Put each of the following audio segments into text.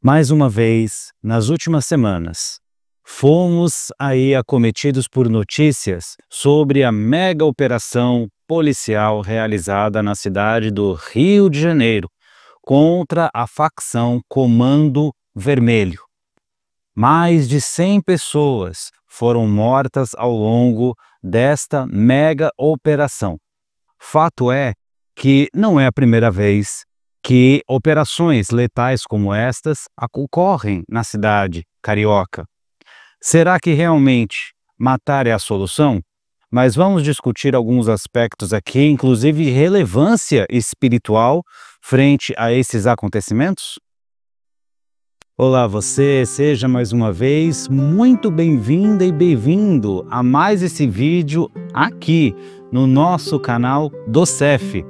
Mais uma vez, nas últimas semanas, fomos aí acometidos por notícias sobre a mega operação policial realizada na cidade do Rio de Janeiro contra a facção Comando Vermelho. Mais de 100 pessoas foram mortas ao longo desta mega operação. Fato é que não é a primeira vez que operações letais como estas ocorrem na cidade carioca. Será que realmente matar é a solução? Mas vamos discutir alguns aspectos aqui, inclusive relevância espiritual frente a esses acontecimentos? Olá você, seja mais uma vez muito bem-vinda e bem-vindo a mais esse vídeo aqui no nosso canal do CEF.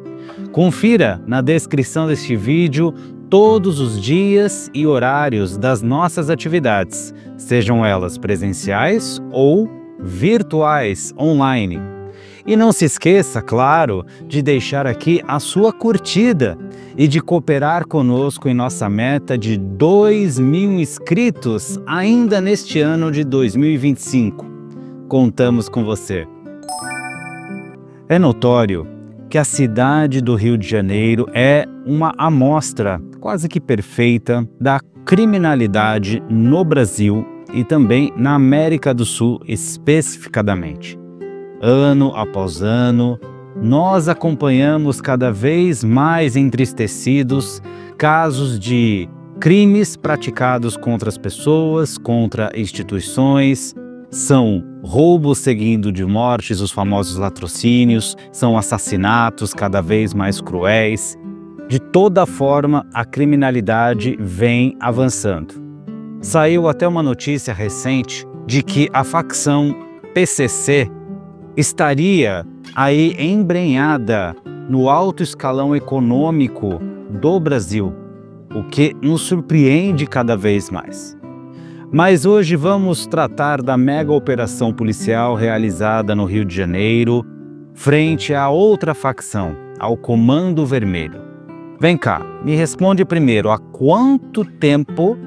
Confira na descrição deste vídeo todos os dias e horários das nossas atividades, sejam elas presenciais ou virtuais, online. E não se esqueça, claro, de deixar aqui a sua curtida e de cooperar conosco em nossa meta de 2.000 inscritos ainda neste ano de 2025. Contamos com você. É notório que a cidade do Rio de Janeiro é uma amostra quase que perfeita da criminalidade no Brasil e também na América do Sul especificadamente. Ano após ano, nós acompanhamos cada vez mais entristecidos casos de crimes praticados contra as pessoas, contra instituições. São roubos seguindo de mortes, os famosos latrocínios, são assassinatos cada vez mais cruéis. De toda forma, a criminalidade vem avançando. Saiu até uma notícia recente de que a facção PCC estaria aí embrenhada no alto escalão econômico do Brasil, o que nos surpreende cada vez mais. Mas hoje vamos tratar da mega operação policial realizada no Rio de Janeiro, frente a outra facção, ao Comando Vermelho. Vem cá, me responde primeiro, há quanto tempo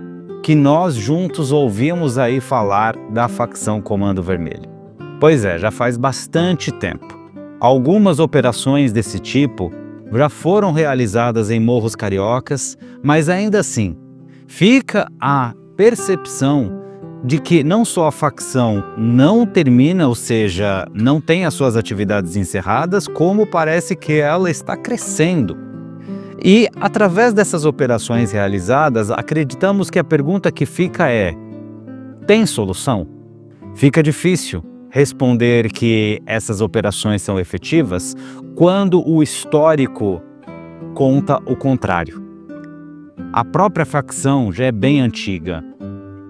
que nós juntos ouvimos aí falar da facção Comando Vermelho? Pois é, já faz bastante tempo. Algumas operações desse tipo já foram realizadas em morros cariocas, mas ainda assim, fica a percepção de que não só a facção não termina, ou seja, não tem as suas atividades encerradas, como parece que ela está crescendo. E através dessas operações realizadas, acreditamos que a pergunta que fica é: tem solução? Fica difícil responder que essas operações são efetivas quando o histórico conta o contrário. A própria facção já é bem antiga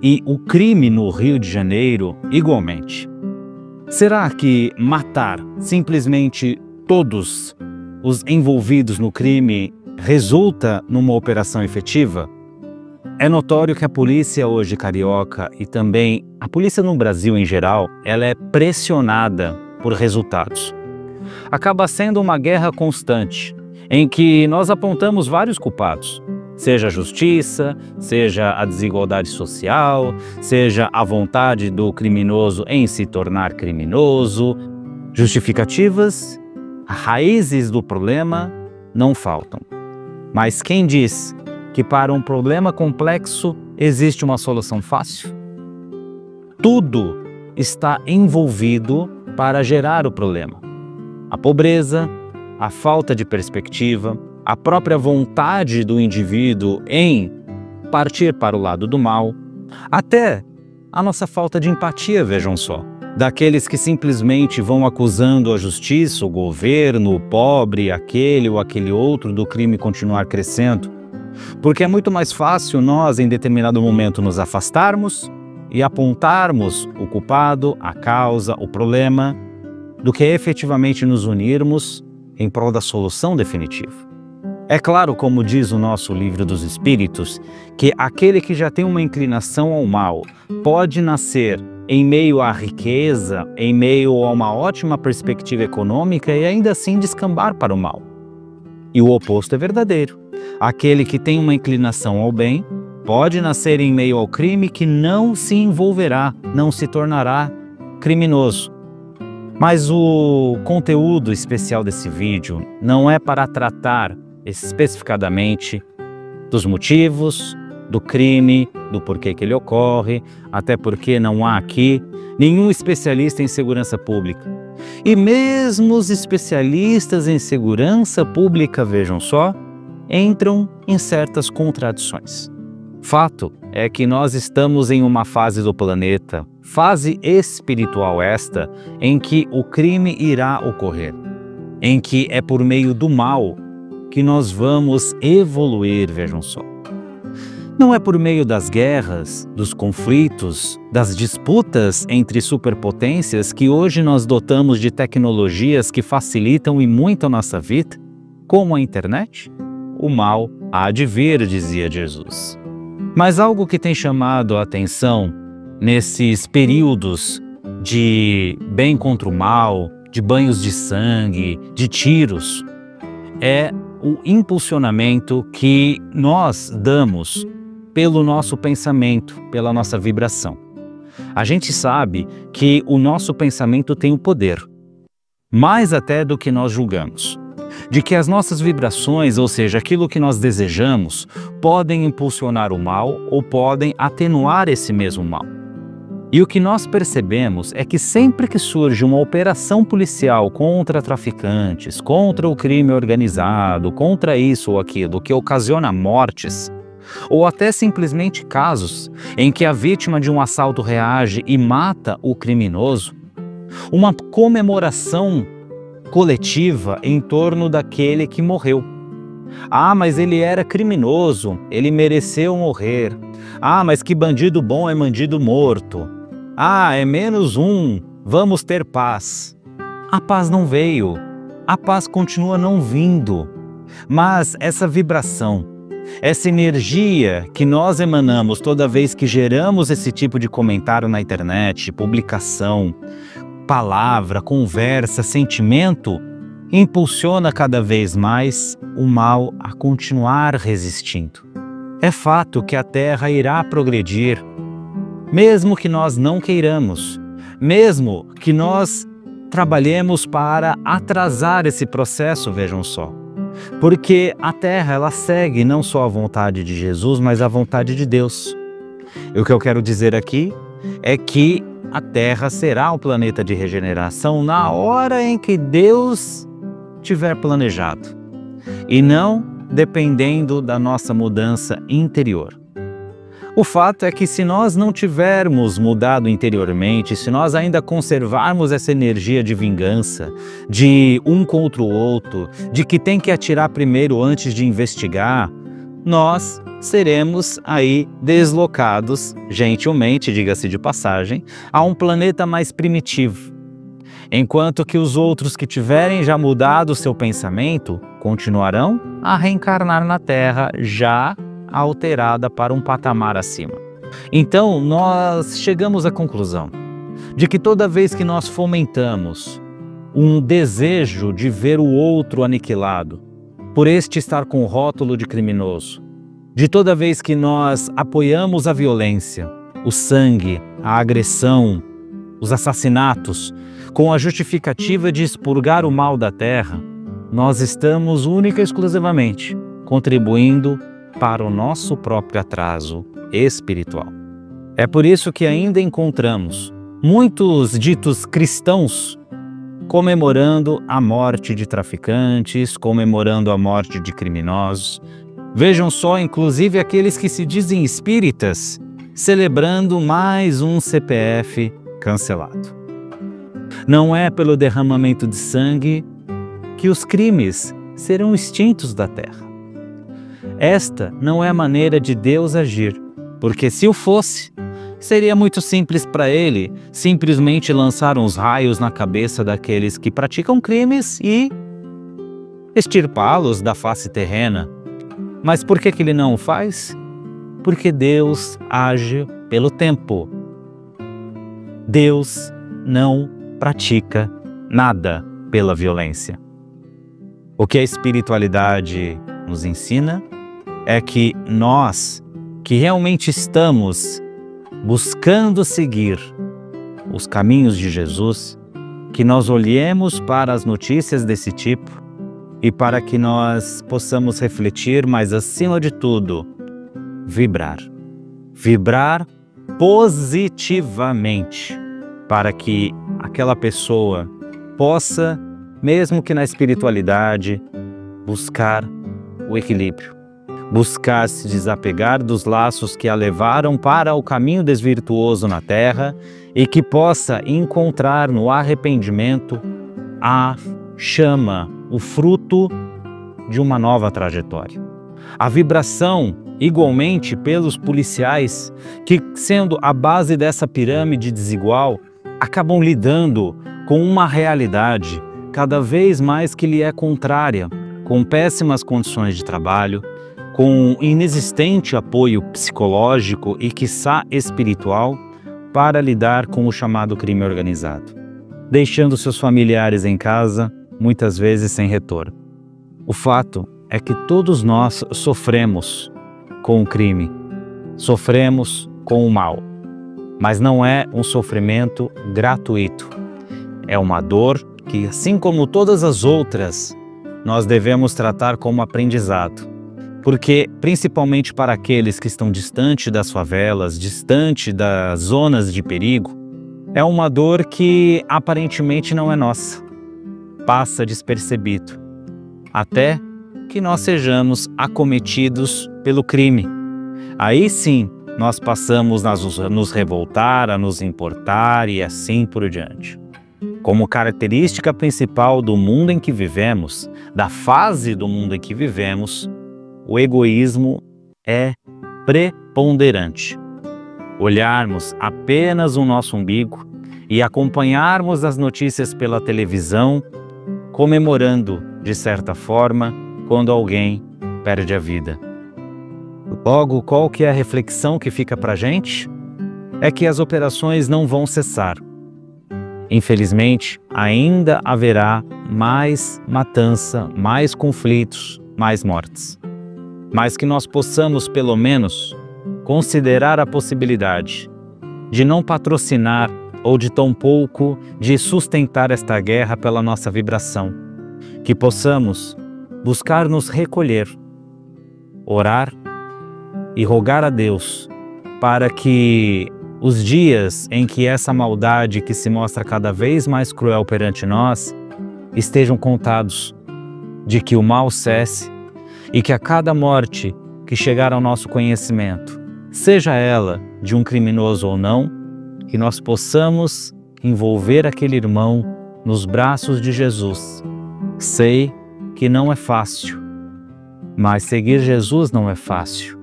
e o crime no Rio de Janeiro igualmente. Será que matar simplesmente todos os envolvidos no crime resulta numa operação efetiva? É notório que a polícia hoje carioca e também a polícia no Brasil em geral, ela é pressionada por resultados. Acaba sendo uma guerra constante, em que nós apontamos vários culpados, seja a justiça, seja a desigualdade social, seja a vontade do criminoso em se tornar criminoso. Justificativas, raízes do problema não faltam. Mas quem diz que para um problema complexo existe uma solução fácil? Tudo está envolvido para gerar o problema. A pobreza, a falta de perspectiva, a própria vontade do indivíduo em partir para o lado do mal, até a nossa falta de empatia, vejam só, daqueles que simplesmente vão acusando a justiça, o governo, o pobre, aquele ou aquele outro do crime continuar crescendo. Porque é muito mais fácil nós, em determinado momento, nos afastarmos e apontarmos o culpado, a causa, o problema, do que efetivamente nos unirmos em prol da solução definitiva. É claro, como diz o nosso Livro dos Espíritos, que aquele que já tem uma inclinação ao mal pode nascer em meio à riqueza, em meio a uma ótima perspectiva econômica e ainda assim descambar para o mal. E o oposto é verdadeiro. Aquele que tem uma inclinação ao bem Pode nascer em meio ao crime que não se envolverá, não se tornará criminoso. Mas o conteúdo especial desse vídeo não é para tratar especificadamente dos motivos do crime, do porquê que ele ocorre, até porque não há aqui nenhum especialista em segurança pública. E mesmo os especialistas em segurança pública, vejam só, entram em certas contradições. Fato é que nós estamos em uma fase do planeta, fase espiritual esta, em que o crime irá ocorrer, em que é por meio do mal que nós vamos evoluir, vejam só. Não é por meio das guerras, dos conflitos, das disputas entre superpotências que hoje nós dotamos de tecnologias que facilitam e muito a nossa vida, como a internet? O mal há de vir, dizia Jesus. Mas algo que tem chamado a atenção nesses períodos de bem contra o mal, de banhos de sangue, de tiros, é o impulsionamento que nós damos pelo nosso pensamento, pela nossa vibração. A gente sabe que o nosso pensamento tem o poder, mais até do que nós julgamos, de que as nossas vibrações, ou seja, aquilo que nós desejamos, podem impulsionar o mal ou podem atenuar esse mesmo mal. E o que nós percebemos é que sempre que surge uma operação policial contra traficantes, contra o crime organizado, contra isso ou aquilo que ocasiona mortes, ou até simplesmente casos em que a vítima de um assalto reage e mata o criminoso, uma comemoração coletiva em torno daquele que morreu. Ah, mas ele era criminoso, ele mereceu morrer. Ah, mas que bandido bom é bandido morto. Ah, é menos um, vamos ter paz. A paz não veio, a paz continua não vindo, mas essa vibração, essa energia que nós emanamos toda vez que geramos esse tipo de comentário na internet, publicação, palavra, conversa, sentimento, impulsiona cada vez mais o mal a continuar resistindo. É fato que a Terra irá progredir, mesmo que nós não queiramos, mesmo que nós trabalhemos para atrasar esse processo, vejam só. Porque a Terra, ela segue não só a vontade de Jesus, mas a vontade de Deus. E o que eu quero dizer aqui é que a Terra será um planeta de regeneração na hora em que Deus tiver planejado, e não dependendo da nossa mudança interior. O fato é que se nós não tivermos mudado interiormente, se nós ainda conservarmos essa energia de vingança, de um contra o outro, de que tem que atirar primeiro antes de investigar, nós seremos aí deslocados, gentilmente, diga-se de passagem, a um planeta mais primitivo. Enquanto que os outros que tiverem já mudado o seu pensamento, continuarão a reencarnar na Terra já alterada para um patamar acima. Então, nós chegamos à conclusão de que toda vez que nós fomentamos um desejo de ver o outro aniquilado, por este estar com o rótulo de criminoso, de toda vez que nós apoiamos a violência, o sangue, a agressão, os assassinatos, com a justificativa de expurgar o mal da terra, nós estamos única e exclusivamente contribuindo para o nosso próprio atraso espiritual. É por isso que ainda encontramos muitos ditos cristãos comemorando a morte de traficantes, comemorando a morte de criminosos. Vejam só, inclusive aqueles que se dizem espíritas, celebrando mais um CPF cancelado. Não é pelo derramamento de sangue que os crimes serão extintos da terra. Esta não é a maneira de Deus agir, porque se o fosse, seria muito simples para ele simplesmente lançar uns raios na cabeça daqueles que praticam crimes e extirpá-los da face terrena. Mas por que ele não o faz? Porque Deus age pelo tempo. Deus não pratica nada pela violência. O que a espiritualidade nos ensina é que nós que realmente estamos buscando seguir os caminhos de Jesus, que nós olhemos para as notícias desse tipo e para que nós possamos refletir, mas acima de tudo, vibrar. Vibrar positivamente, para que aquela pessoa possa, mesmo que na espiritualidade, buscar o equilíbrio, buscar se desapegar dos laços que a levaram para o caminho desvirtuoso na terra e que possa encontrar no arrependimento a chama, o fruto de uma nova trajetória. A vibração, igualmente, pelos policiais, que, sendo a base dessa pirâmide desigual, acabam lidando com uma realidade cada vez mais que lhe é contrária, com péssimas condições de trabalho, com inexistente apoio psicológico e, quiçá, espiritual, para lidar com o chamado crime organizado, deixando seus familiares em casa, muitas vezes sem retorno. O fato é que todos nós sofremos com o crime, sofremos com o mal, mas não é um sofrimento gratuito. É uma dor que, assim como todas as outras, nós devemos tratar como aprendizado. Porque, principalmente para aqueles que estão distante das favelas, distante das zonas de perigo, é uma dor que aparentemente não é nossa. Passa despercebido, até que nós sejamos acometidos pelo crime. Aí sim, nós passamos a nos revoltar, a nos importar e assim por diante. Como característica principal do mundo em que vivemos, da fase do mundo em que vivemos, o egoísmo é preponderante. Olharmos apenas o nosso umbigo e acompanharmos as notícias pela televisão, comemorando, de certa forma, quando alguém perde a vida. Logo, qual que é a reflexão que fica para a gente? É que as operações não vão cessar. Infelizmente, ainda haverá mais matança, mais conflitos, mais mortes. Mas que nós possamos, pelo menos, considerar a possibilidade de não patrocinar ou de tampouco de sustentar esta guerra pela nossa vibração. Que possamos buscar nos recolher, orar e rogar a Deus para que os dias em que essa maldade que se mostra cada vez mais cruel perante nós estejam contados, de que o mal cesse e que a cada morte que chegar ao nosso conhecimento, seja ela de um criminoso ou não, que nós possamos envolver aquele irmão nos braços de Jesus. Sei que não é fácil, mas seguir Jesus não é fácil.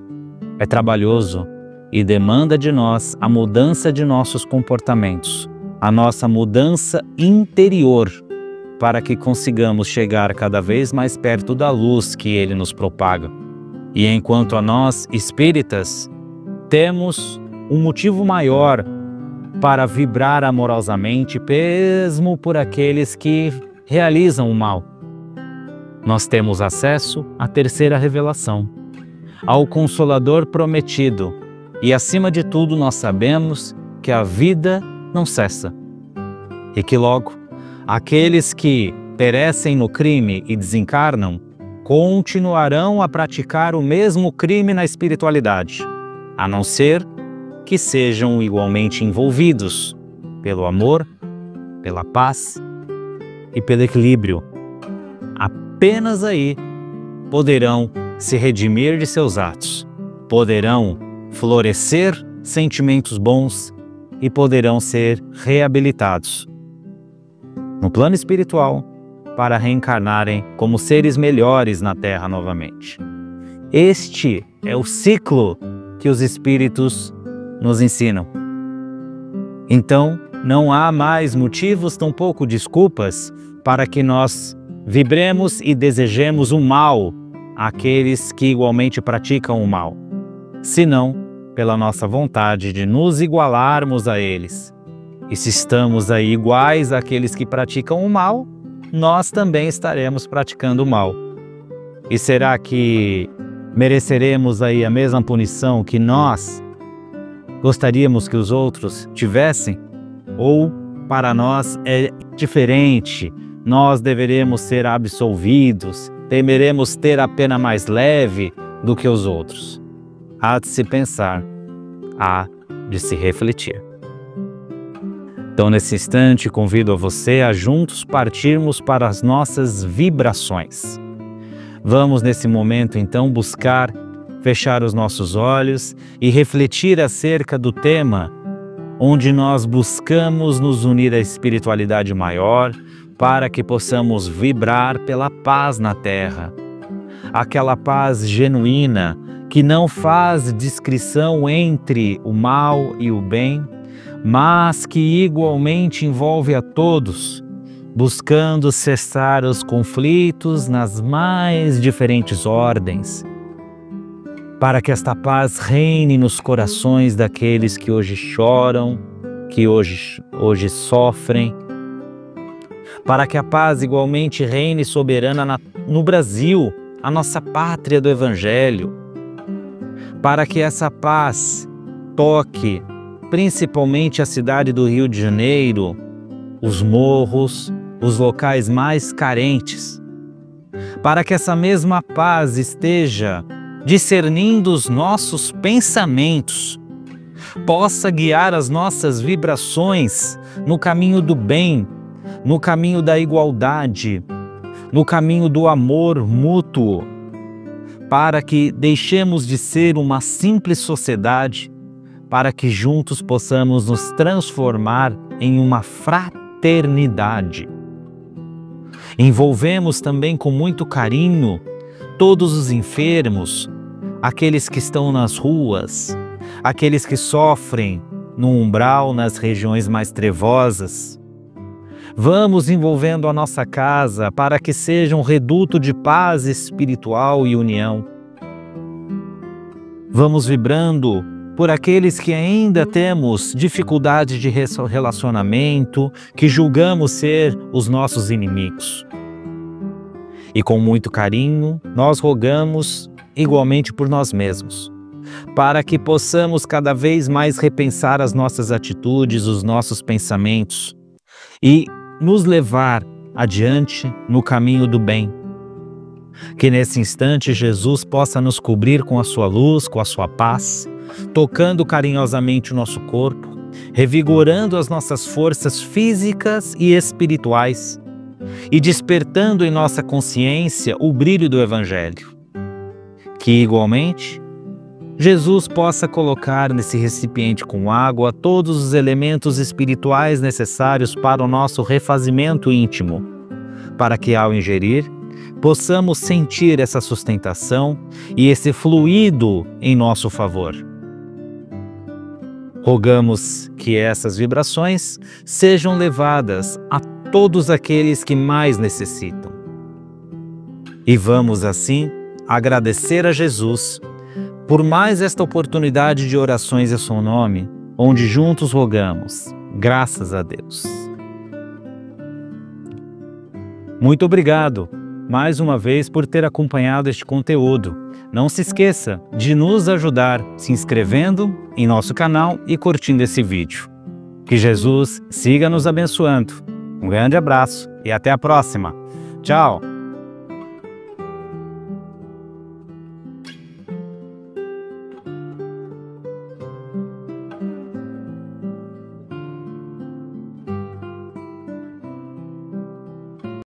É trabalhoso e demanda de nós a mudança de nossos comportamentos, a nossa mudança interior, para que consigamos chegar cada vez mais perto da luz que Ele nos propaga. E enquanto a nós, espíritas, temos um motivo maior para vibrar amorosamente, mesmo por aqueles que realizam o mal. Nós temos acesso à terceira revelação, ao Consolador prometido, e acima de tudo nós sabemos que a vida não cessa, e que logo aqueles que perecem no crime e desencarnam continuarão a praticar o mesmo crime na espiritualidade, a não ser que sejam igualmente envolvidos pelo amor, pela paz e pelo equilíbrio. Apenas aí poderão se redimir de seus atos, poderão florescer sentimentos bons e poderão ser reabilitados no plano espiritual para reencarnarem como seres melhores na Terra novamente. Este é o ciclo que os espíritos nos ensinam. Então, não há mais motivos, tampouco desculpas, para que nós vibremos e desejemos o mal àqueles que igualmente praticam o mal, senão pela nossa vontade de nos igualarmos a eles. E se estamos aí iguais àqueles que praticam o mal, nós também estaremos praticando o mal. E será que Mereceremos aí a mesma punição que nós gostaríamos que os outros tivessem? Ou para nós é diferente? Nós deveremos ser absolvidos? Temeremos ter a pena mais leve do que os outros? Há de se pensar, há de se refletir. Então, nesse instante, convido a você a juntos partirmos para as nossas vibrações. Vamos, nesse momento, então, buscar fechar os nossos olhos e refletir acerca do tema onde nós buscamos nos unir à espiritualidade maior para que possamos vibrar pela paz na Terra. Aquela paz genuína que não faz discrição entre o mal e o bem, mas que igualmente envolve a todos, buscando cessar os conflitos nas mais diferentes ordens, para que esta paz reine nos corações daqueles que hoje choram, que hoje sofrem, para que a paz igualmente reine soberana no Brasil, a nossa pátria do Evangelho, para que essa paz toque principalmente a cidade do Rio de Janeiro, os morros, os locais mais carentes, para que essa mesma paz esteja discernindo os nossos pensamentos, possa guiar as nossas vibrações no caminho do bem, no caminho da igualdade, no caminho do amor mútuo, para que deixemos de ser uma simples sociedade, para que juntos possamos nos transformar em uma fraternidade. Envolvemos também com muito carinho todos os enfermos, aqueles que estão nas ruas, aqueles que sofrem no umbral, nas regiões mais trevosas. Vamos envolvendo a nossa casa para que seja um reduto de paz espiritual e união. Vamos vibrando por aqueles que ainda temos dificuldade de relacionamento, que julgamos ser os nossos inimigos. E com muito carinho, nós rogamos igualmente por nós mesmos, para que possamos cada vez mais repensar as nossas atitudes, os nossos pensamentos e nos levar adiante no caminho do bem. Que nesse instante Jesus possa nos cobrir com a sua luz, com a sua paz, tocando carinhosamente o nosso corpo, revigorando as nossas forças físicas e espirituais e despertando em nossa consciência o brilho do Evangelho. Que igualmente Jesus possa colocar nesse recipiente com água todos os elementos espirituais necessários para o nosso refazimento íntimo, para que ao ingerir possamos sentir essa sustentação e esse fluido em nosso favor. Rogamos que essas vibrações sejam levadas a todos aqueles que mais necessitam. E vamos assim agradecer a Jesus por mais esta oportunidade de orações em seu nome, onde juntos rogamos. Graças a Deus. Muito obrigado mais uma vez por ter acompanhado este conteúdo. Não se esqueça de nos ajudar se inscrevendo em nosso canal e curtindo esse vídeo. Que Jesus siga nos abençoando. Um grande abraço e até a próxima. Tchau!